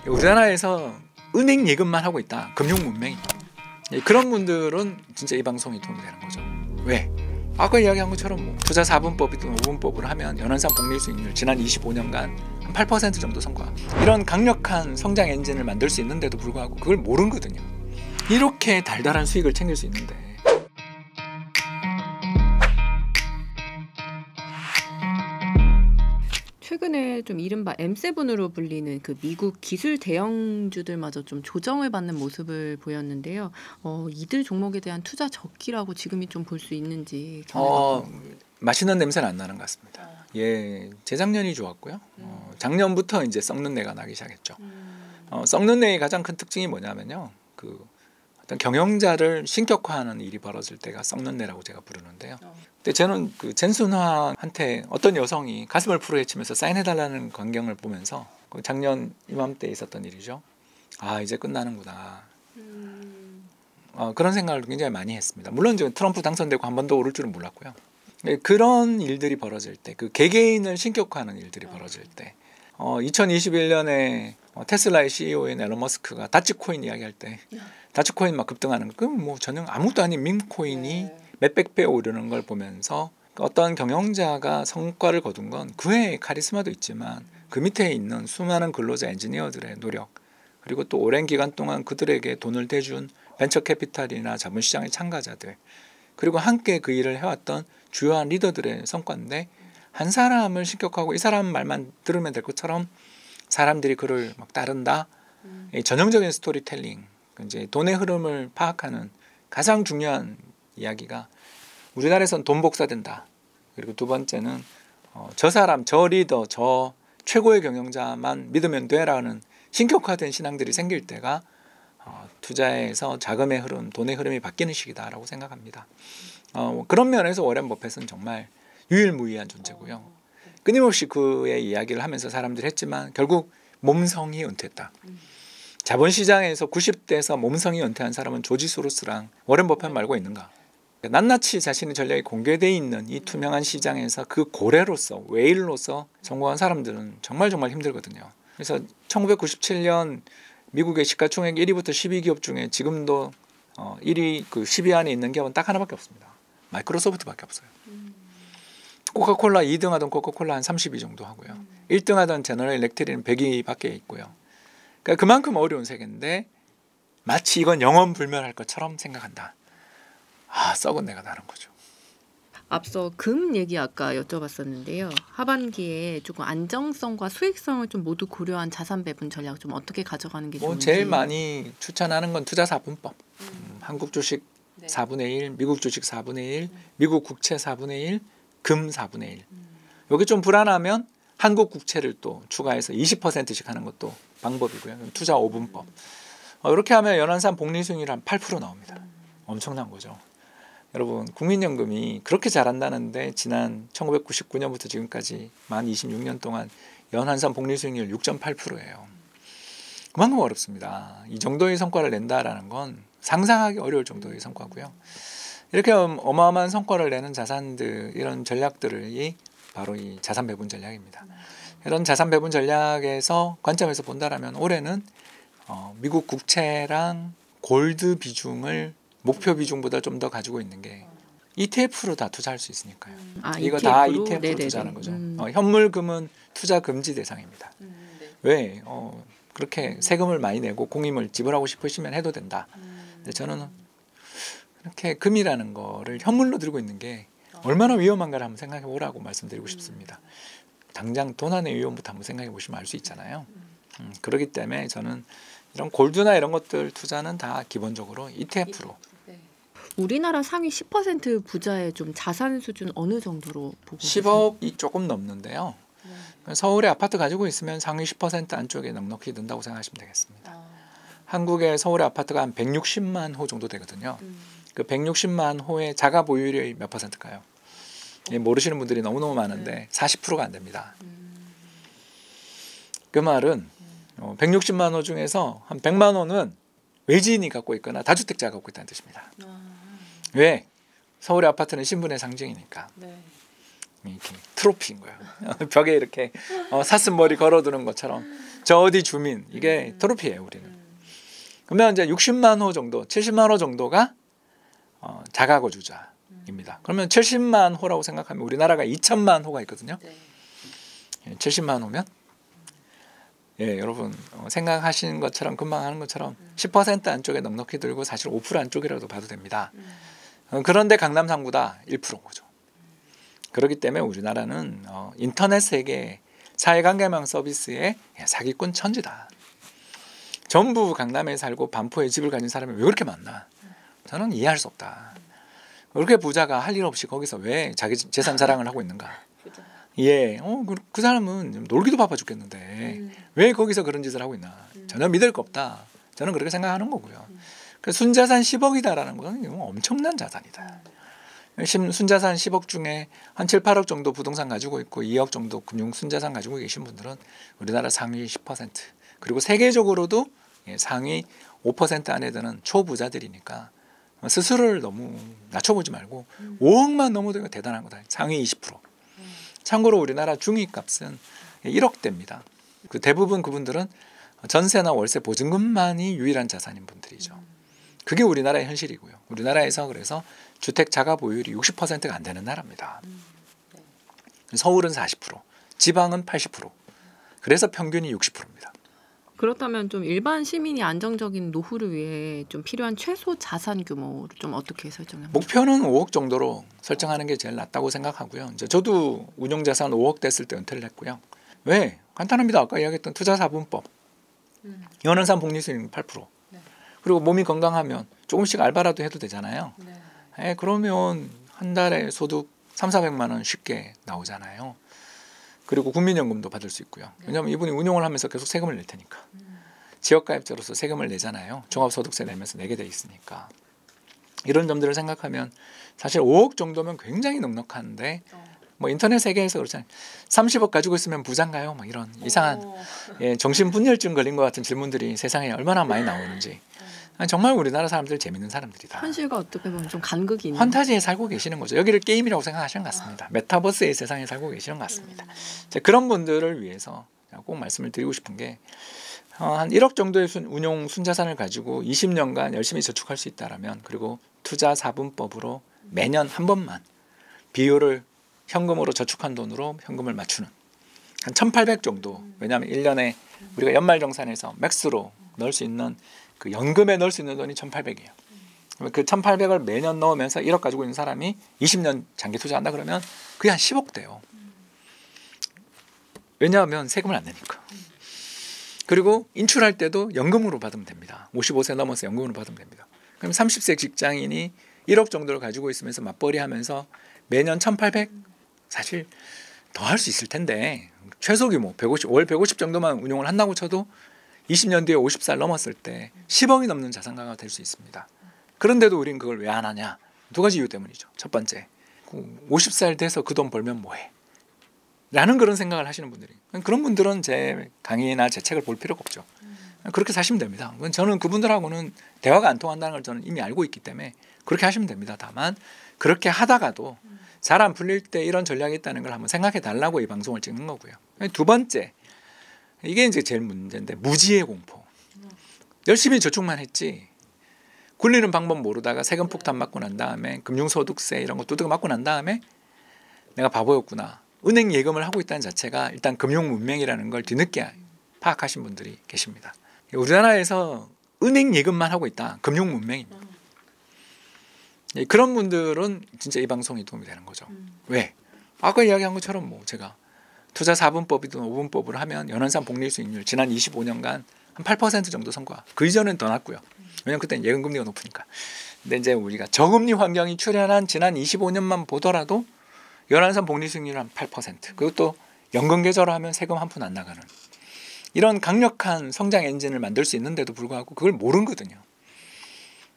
우리나라에서 은행 예금만 하고 있다. 금융 문맹이. 그런 분들은 진짜 이 방송이 도움이 되는 거죠. 왜? 아까 이야기한 것처럼 뭐 투자 4분법이든 5분법으로 하면 연한산 복리 수익률 지난 25년간 한 8% 정도 성과. 이런 강력한 성장 엔진을 만들 수 있는데도 불구하고 그걸 모르거든요. 이렇게 달달한 수익을 챙길 수 있는데. 최근에 좀 이른바 M7으로 불리는 그 미국 기술 대형주들마저 좀 조정을 받는 모습을 보였는데요. 이들 종목에 대한 투자 적기라고 지금이 좀 볼 수 있는지. 맛있는 냄새는 안 나는 것 같습니다. 예, 재작년이 좋았고요. 작년부터 이제 썩는 내가 나기 시작했죠. 썩는 내의 가장 큰 특징이 뭐냐면요. 어떤 경영자를 신격화하는 일이 벌어질 때가 썩는 내라고 제가 부르는데요. 근데 저는 그 젠순환한테 어떤 여성이 가슴을 풀어헤치면서 사인해달라는 광경을 보면서 작년 이맘때 있었던 일이죠. 아, 이제 끝나는구나. 그런 생각을 굉장히 많이 했습니다. 물론 지금 트럼프 당선되고 한 번 더 오를 줄은 몰랐고요. 그런 일들이 벌어질 때, 그 개개인을 신격화하는 일들이 벌어질 때, 2021년에 테슬라의 CEO인 앨런 머스크가 다치코인 이야기할 때, 다치코인 막 급등하는 거, 그럼 뭐 전혀 아무것도 아닌 밈코인이 몇백 배 오르는 걸 보면서 어떤 경영자가 성과를 거둔 건 그의 카리스마도 있지만 그 밑에 있는 수많은 근로자 엔지니어들의 노력, 그리고 또 오랜 기간 동안 그들에게 돈을 대준 벤처 캐피탈이나 자본시장의 참가자들, 그리고 함께 그 일을 해왔던 주요한 리더들의 성과인데, 한 사람을 신격화하고 이 사람 말만 들으면 될 것처럼 사람들이 그를 막 따른다. 전형적인 스토리텔링, 이제 돈의 흐름을 파악하는 가장 중요한 이야기가 우리나라에선 돈 복사된다. 그리고 두 번째는 저 사람, 저 리더, 저 최고의 경영자만 믿으면 돼라는 신격화된 신앙들이 생길 때가 투자에서 자금의 흐름, 돈의 흐름이 바뀌는 시기다라고 생각합니다. 그런 면에서 워렌 버핏은 정말 유일무이한 존재고요. 끊임없이 그의 이야기를 하면서 사람들이 했지만 결국 몸성이 은퇴했다. 자본시장에서 90대에서 몸성이 은퇴한 사람은 조지 소로스랑 워렌 버핏 말고 있는가? 낱낱이 자신의 전략이 공개되어 있는 이 투명한 시장에서 그 고래로서, 웨일로서 성공한 사람들은 정말 힘들거든요. 그래서 1997년 미국의 시가총액 1위부터 12기업 중에 지금도 1위 그 10위 안에 있는 기업은 딱 하나밖에 없습니다. 마이크로소프트밖에 없어요. 코카콜라 2등 하던 코카콜라 한 30위 정도 하고요. 1등 하던 제너럴 일렉트릭은 100위밖에 있고요. 그러니까 그만큼 어려운 세계인데 마치 이건 영원불멸할 것처럼 생각한다. 썩은 내가 나는 거죠. 앞서 금 얘기 아까 여쭤봤었는데요. 하반기에 조금 안정성과 수익성을 좀 모두 고려한 자산 배분 전략 좀 어떻게 가져가는 게 좋은지. 제일 많이 추천하는 건 투자 4분법. 한국 주식 4분의 1, 미국 주식 4분의 1, 미국 국채 4분의 1, 금 4분의 1. 여기 좀 불안하면 한국 국채를 또 추가해서 20%씩 하는 것도 방법이고요. 투자 5분법. 이렇게 하면 연한산 복리 수익률 한 8% 나옵니다. 엄청난 거죠. 여러분, 국민연금이 그렇게 잘한다는데 지난 1999년부터 지금까지 만 26년 동안 연한산 복리 수익률 6.8%예요. 그만큼 어렵습니다. 이 정도의 성과를 낸다라는 건 상상하기 어려울 정도의 성과고요. 이렇게 어마어마한 성과를 내는 자산들, 이런 전략들이 바로 이 자산 배분 전략입니다. 이런 자산 배분 전략에서 관점에서 본다라면 올해는 미국 국채랑 골드 비중을 목표 비중보다 좀 더 가지고 있는 게 ETF로 다 투자할 수 있으니까요. 이거 ETF로? 다 ETF로 네네네. 투자하는 거죠. 현물금은 투자 금지 대상입니다. 왜? 그렇게 세금을 많이 내고 공임을 지불하고 싶으시면 해도 된다. 근데 저는 이렇게 금이라는 거를 현물로 들고 있는 게 얼마나 위험한가를 한번 생각해 보라고 말씀드리고 싶습니다. 당장 돈 안의 위험부터 한번 생각해 보시면 알 수 있잖아요. 그렇기 때문에 저는 이런 골드나 이런 것들 투자는 다 기본적으로 ETF로. 우리나라 상위 10% 부자의 좀 자산 수준 어느 정도로 보고 10억이 조금 넘는데요. 서울에 아파트 가지고 있으면 상위 10% 안쪽에 넉넉히 든다고 생각하시면 되겠습니다. 한국의 서울의 아파트가 한 160만 호 정도 되거든요. 그 160만 호의 자가 보유율이 몇 %일까요? 모르시는 분들이 너무너무 많은데 40%가 안 됩니다. 그 말은 160만 호 중에서 한 100만 호는 외지인이 갖고 있거나 다주택자가 갖고 있다는 뜻입니다. 왜? 서울의 아파트는 신분의 상징이니까. 이렇게 트로피인 거예요. 벽에 이렇게 사슴머리 걸어두는 것처럼 저 어디 주민 이게 트로피예요 우리는. 그러면 이제 60만 호 정도, 70만 호 정도가 자가거주자입니다. 그러면 70만 호라고 생각하면 우리나라가 2천만 호가 있거든요. 네. 70만 호면 여러분 생각하시는 것처럼 금방 하는 것처럼 10% 안쪽에 넉넉히 들고 사실 5% 안쪽이라도 봐도 됩니다. 그런데 강남 3구다 1%인 거죠. 그렇기 때문에 우리나라는 인터넷 세계 사회관계망 서비스의 사기꾼 천지다. 전부 강남에 살고 반포에 집을 가진 사람이 왜 그렇게 많나? 저는 이해할 수 없다. 그렇게 부자가 할 일 없이 거기서 왜 자기 재산 자랑을 하고 있는가? 그 사람은 놀기도 바빠 죽겠는데 왜 거기서 그런 짓을 하고 있나? 전혀 믿을 거 없다. 저는 그렇게 생각하는 거고요. 순자산 10억이다라는 것은 엄청난 자산이다. 순자산 10억 중에 한 7, 8억 정도 부동산 가지고 있고 2억 정도 금융 순자산 가지고 계신 분들은 우리나라 상위 10% 그리고 세계적으로도 상위 5% 안에 드는 초부자들이니까 스스로를 너무 낮춰보지 말고 5억만 넘어도 대단한 거다. 상위 20%. 참고로 우리나라 중위값은 1억대입니다. 그 대부분 그분들은 전세나 월세 보증금만이 유일한 자산인 분들이죠. 그게 우리나라의 현실이고요. 우리나라에서 그래서 주택 자가 보유율이 60%가 안 되는 나라입니다. 서울은 40%, 지방은 80%. 그래서 평균이 60%입니다. 그렇다면 좀 일반 시민이 안정적인 노후를 위해 좀 필요한 최소 자산 규모를 좀 어떻게 설정합니까? 목표는 5억 정도로 설정하는 게 제일 낫다고 생각하고요. 이제 저도 운용 자산 5억 됐을 때 은퇴를 했고요. 왜? 간단합니다. 아까 이야기했던 투자사분법. 연원산 복리수익 8%. 그리고 몸이 건강하면 조금씩 알바라도 해도 되잖아요. 그러면 한 달에 소득 3,400만 원 쉽게 나오잖아요. 그리고 국민연금도 받을 수 있고요. 왜냐하면 이분이 운용을 하면서 계속 세금을 낼 테니까. 지역가입자로서 세금을 내잖아요. 종합소득세 내면서 내게 돼 있으니까. 이런 점들을 생각하면 사실 5억 정도면 굉장히 넉넉한데 뭐 인터넷 세계에서 그렇잖아요. 30억 가지고 있으면 부자인가요? 막 이런 이상한 정신분열증 걸린 것 같은 질문들이 세상에 얼마나 많이 나오는지. 정말 우리나라 사람들 재밌는 사람들이다. 현실과 어떻게 보면 좀 간극이 있는 판타지에 살고 계시는 거죠. 여기를 게임이라고 생각하시는 것 같습니다. 메타버스의 세상에 살고 계시는 것 같습니다. 그런 분들을 위해서 꼭 말씀을 드리고 싶은 게 한 1억 정도의 운용 순자산을 가지고 20년간 열심히 저축할 수 있다라면 그리고 투자사분법으로 매년 한 번만 비율을 현금으로 저축한 돈으로 현금을 맞추는 한 1,800 정도. 왜냐하면 1년에 우리가 연말정산에서 맥스로 넣을 수 있는 그 연금에 넣을 수 있는 돈이 1,800이에요. 그 1,800을 매년 넣으면서 1억 가지고 있는 사람이 20년 장기 투자한다 그러면 그게 한 10억 돼요. 왜냐하면 세금을 안 내니까. 그리고 인출할 때도 연금으로 받으면 됩니다. 55세 넘어서 연금으로 받으면 됩니다. 그럼 30세 직장인이 1억 정도를 가지고 있으면서 맞벌이 하면서 매년 1,800 사실 더 할 수 있을 텐데 최소 규모 150, 월 150 정도만 운용을 한다고 쳐도 20년 뒤에 50살 넘었을 때 10억이 넘는 자산가가 될 수 있습니다. 그런데도 우린 그걸 왜 안 하냐? 두 가지 이유 때문이죠. 첫 번째, 50살 돼서 그 돈 벌면 뭐해? 라는 그런 생각을 하시는 분들이. 그런 분들은 제 강의나 제 책을 볼 필요가 없죠. 그렇게 사시면 됩니다. 저는 그분들하고는 대화가 안 통한다는 걸 저는 이미 알고 있기 때문에 그렇게 하시면 됩니다. 다만 그렇게 하다가도 잘 안 풀릴 때 이런 전략이 있다는 걸 한번 생각해 달라고 이 방송을 찍는 거고요. 두 번째, 이게 이제 제일 문제인데 무지의 공포. 열심히 저축만 했지 굴리는 방법 모르다가 세금 폭탄 맞고 난 다음에 금융소득세 이런 거 두드겨 맞고 난 다음에 내가 바보였구나. 은행 예금을 하고 있다는 자체가 일단 금융문맹이라는 걸 뒤늦게 파악하신 분들이 계십니다. 우리나라에서 은행 예금만 하고 있다. 금융문맹입니다. 그런 분들은 진짜 이 방송이 도움이 되는 거죠. 왜? 아까 이야기한 것처럼 뭐 제가 투자 4분법이든 5분법을 하면 연원산 복리수익률 지난 25년간 한 8% 정도 성과. 그 이전은 더 낮고요. 왜냐면 그때는 예금금리가 높으니까. 근데 이제 우리가 저금리 환경이 출현한 지난 25년만 보더라도 연원산 복리수익률 한 8%. 그것도 연금 계좌로 세금 한 푼 안 나가는. 이런 강력한 성장 엔진을 만들 수 있는데도 불구하고 그걸 모르거든요.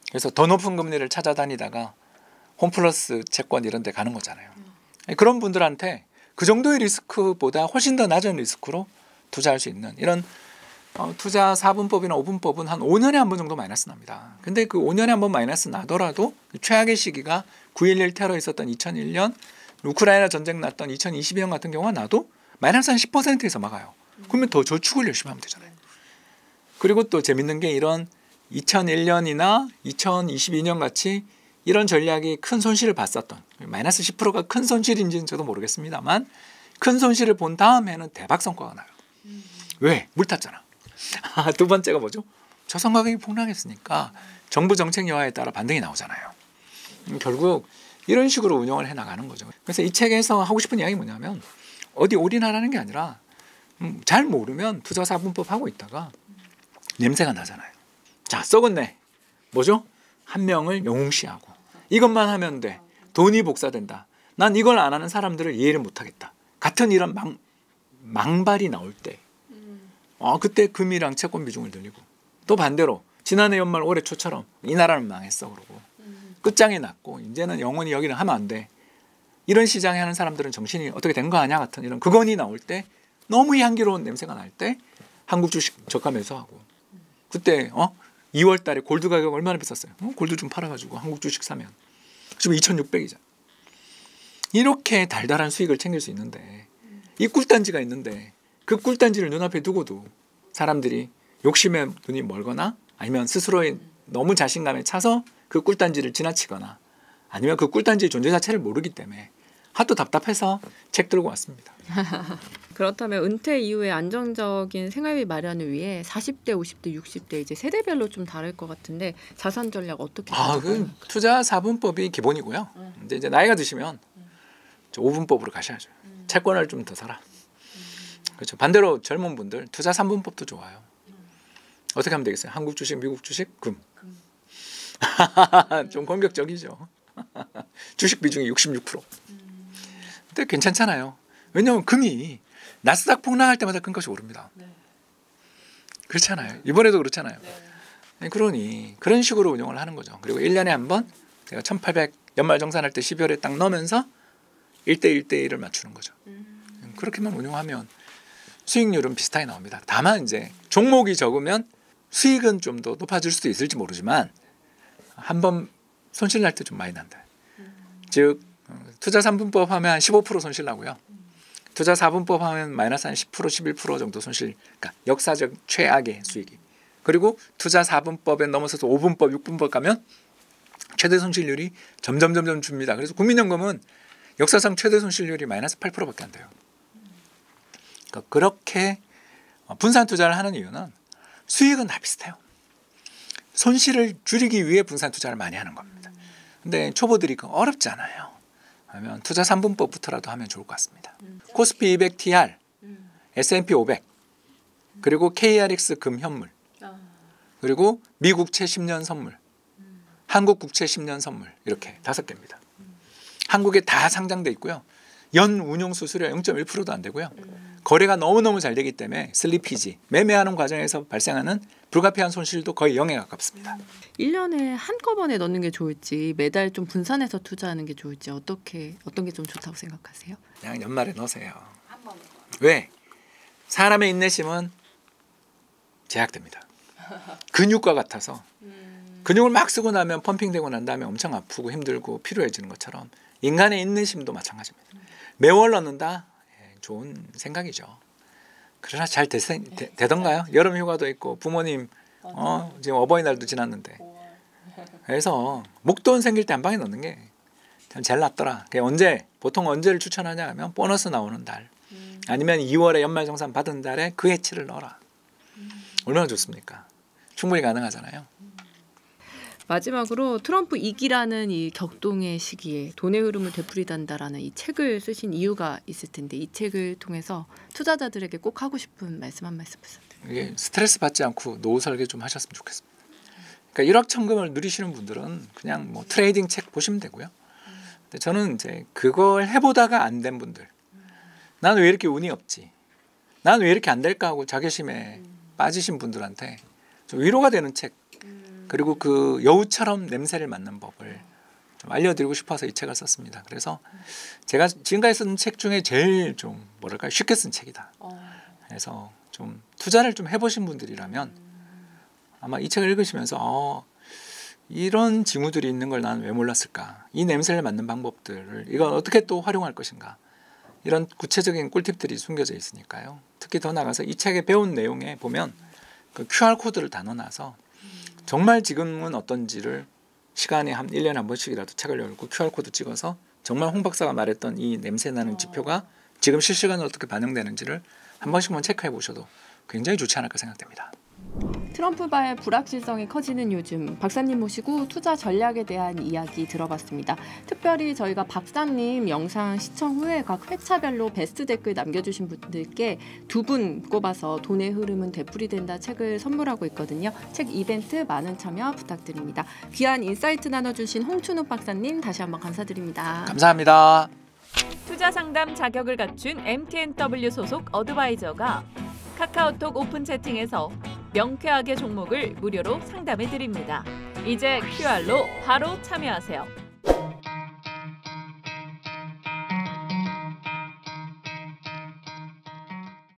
그래서 더 높은 금리를 찾아다니다가 홈플러스 채권 이런 데 가는 거잖아요. 그런 분들한테 그 정도의 리스크보다 훨씬 더 낮은 리스크로 투자할 수 있는 이런 투자 4분법이나 5분법은 한 5년에 한 번 정도 마이너스 납니다. 근데 그 5년에 한 번 마이너스 나더라도 최악의 시기가 9.11 테러 있었던 2001년 우크라이나 전쟁 났던 2022년 같은 경우가 나도 마이너스 한 10%에서 막아요. 그러면 더 저축을 열심히 하면 되잖아요. 그리고 또 재밌는 게 이런 2001년이나 2022년 같이 이런 전략이 큰 손실을 봤었던 마이너스 10%가 큰 손실인지는 저도 모르겠습니다만 큰 손실을 본 다음에는 대박 성과가 나요. 왜? 물 탔잖아. 두 번째가 뭐죠? 저선 가격이 폭락했으니까 정부 정책 여하에 따라 반등이 나오잖아요. 결국 이런 식으로 운영을 해나가는 거죠. 그래서 이 책에서 하고 싶은 이야기 뭐냐면 어디 올인하라는 게 아니라 잘 모르면 투자 4분법 하고 있다가 냄새가 나잖아요. 자, 썩었네. 뭐죠? 한 명을 영웅시하고 이것만 하면 돼. 돈이 복사된다. 난 이걸 안 하는 사람들을 이해를 못하겠다. 같은 이런 망발이 나올 때 그때 금이랑 채권 비중을 늘리고 또 반대로 지난해 연말 올해 초처럼 이 나라는 망했어 그러고 끝장이 났고 이제는 영원히 여기는 하면 안 돼. 이런 시장에 하는 사람들은 정신이 어떻게 된 거 아니야 같은 이런 그건이 나올 때 너무 향기로운 냄새가 날 때 한국 주식 저가 매수하고 그때 2월 달에 골드 가격 얼마나 비쌌어요. 골드 좀 팔아가지고 한국 주식 사면 지금 2,600이잖아. 이렇게 달달한 수익을 챙길 수 있는데 이 꿀단지가 있는데 그 꿀단지를 눈앞에 두고도 사람들이 욕심에 눈이 멀거나 아니면 스스로의 너무 자신감에 차서 그 꿀단지를 지나치거나 아니면 그 꿀단지의 존재 자체를 모르기 때문에 하도 답답해서 책 들고 왔습니다. 그렇다면 은퇴 이후에 안정적인 생활비 마련을 위해 40대, 50대, 60대 이제 세대별로 좀 다를 것 같은데 자산 전략 어떻게 그 투자 4분법이 기본이고요. 근데 이제 나이가 드시면 5분법으로 가셔야죠. 채권을 좀 더 사라. 그렇죠. 반대로 젊은 분들 투자 3분법도 좋아요. 어떻게 하면 되겠어요? 한국 주식, 미국 주식, 금. 좀 공격적이죠. 주식 비중이 66%. 근데 괜찮잖아요. 왜냐하면 금이 나스닥 폭락할 때마다 금값이 오릅니다. 그렇잖아요. 이번에도 그렇잖아요. 그러니 그런 식으로 운영을 하는 거죠. 그리고 1년에 한 번 제가 1800 연말정산할 때 12월에 딱 넣으면서 1대 1대1을 맞추는 거죠. 그렇게만 운영하면 수익률은 비슷하게 나옵니다. 다만 이제 종목이 적으면 수익은 좀 더 높아질 수도 있을지 모르지만 한 번 손실 날 때 좀 많이 난다. 즉 투자 3분법 하면 한 15% 손실 나고요. 투자 4분법 하면 마이너스 한 10% 11% 정도 손실. 그러니까 역사적 최악의 수익이. 그리고 투자 4분법에 넘어서서 5분법 6분법 가면 최대 손실률이 점점 줍니다. 그래서 국민연금은 역사상 최대 손실률이 마이너스 8%밖에 안 돼요. 그러니까 그렇게 분산 투자를 하는 이유는 수익은 다 비슷해요. 손실을 줄이기 위해 분산 투자를 많이 하는 겁니다. 근데 초보들이 어렵잖아요. 하면 투자 3분법부터라도 하면 좋을 것 같습니다. 코스피 200 TR, S&P 500, 그리고 KRX 금 현물, 그리고 미국채 10년 선물, 한국 국채 10년 선물 이렇게 5개입니다. 한국에 다 상장돼 있고요. 연 운용 수수료 0.1%도 안 되고요. 거래가 너무너무 잘 되기 때문에 슬리피지, 매매하는 과정에서 발생하는 불가피한 손실도 거의 0에 가깝습니다. 1년에 한꺼번에 넣는 게 좋을지 매달 좀 분산해서 투자하는 게 좋을지 어떤 게 좀 좋다고 생각하세요? 그냥 연말에 넣으세요. 왜? 사람의 인내심은 제약됩니다. 근육과 같아서 근육을 막 쓰고 나면 펌핑되고 난 다음에 엄청 아프고 힘들고 피로해지는 것처럼 인간의 인내심도 마찬가지입니다. 매월 넣는다? 좋은 생각이죠. 그러나 잘 되던가요? 여름 휴가도 있고 부모님 지금 어버이날도 지났는데 그래서 목돈 생길 때 한 방에 넣는 게 참 제일 낫더라. 보통 언제를 추천하냐 하면 보너스 나오는 달 아니면 2월에 연말정산 받은 달에 그 해치를 넣어라. 얼마나 좋습니까? 충분히 가능하잖아요. 마지막으로 트럼프 2기라는 이 격동의 시기에 돈의 흐름을 되풀이한다라는 이 책을 쓰신 이유가 있을 텐데 이 책을 통해서 투자자들에게 꼭 하고 싶은 말씀 한 말씀 부탁드립니다. 이게 스트레스 받지 않고 노후 설계 좀 하셨으면 좋겠습니다. 그러니까 일확천금을 누리시는 분들은 그냥 뭐 트레이딩 책 보시면 되고요. 근데 저는 이제 그걸 해보다가 안 된 분들, 나는 왜 이렇게 운이 없지? 나는 왜 이렇게 안 될까 하고 자괴심에 빠지신 분들한테 좀 위로가 되는 책, 그리고 그 여우처럼 냄새를 맡는 법을 좀 알려드리고 싶어서 이 책을 썼습니다. 그래서 제가 지금까지 쓴 책 중에 제일 좀 뭐랄까 쉽게 쓴 책이다. 그래서 좀 투자를 좀 해보신 분들이라면 아마 이 책을 읽으시면서 이런 징후들이 있는 걸 나는 왜 몰랐을까? 이 냄새를 맡는 방법들을 이걸 어떻게 또 활용할 것인가? 이런 구체적인 꿀팁들이 숨겨져 있으니까요. 특히 더 나가서 이 책에 배운 내용에 보면 그 QR 코드를 다 넣어놔서 정말 지금은 어떤지를 시간에 한 1년에 한 번씩이라도 책을 열고 QR 코드 찍어서 정말 홍 박사가 말했던 이 냄새나는 지표가 지금 실시간으로 어떻게 반영되는지를 한 번씩만 체크해 보셔도 굉장히 좋지 않을까 생각됩니다. 트럼프바의 불확실성이 커지는 요즘 박사님 모시고 투자 전략에 대한 이야기 들어봤습니다. 특별히 저희가 박사님 영상 시청 후에 각 회차별로 베스트 댓글 남겨주신 분들께 2분 꼽아서 돈의 흐름은 되풀이된다 책을 선물하고 있거든요. 책 이벤트 많은 참여 부탁드립니다. 귀한 인사이트 나눠주신 홍춘욱 박사님 다시 한번 감사드립니다. 감사합니다. 투자 상담 자격을 갖춘 MTNW 소속 어드바이저가 카카오톡 오픈 채팅에서 명쾌하게 종목을 무료로 상담해 드립니다. 이제 QR로 바로 참여하세요.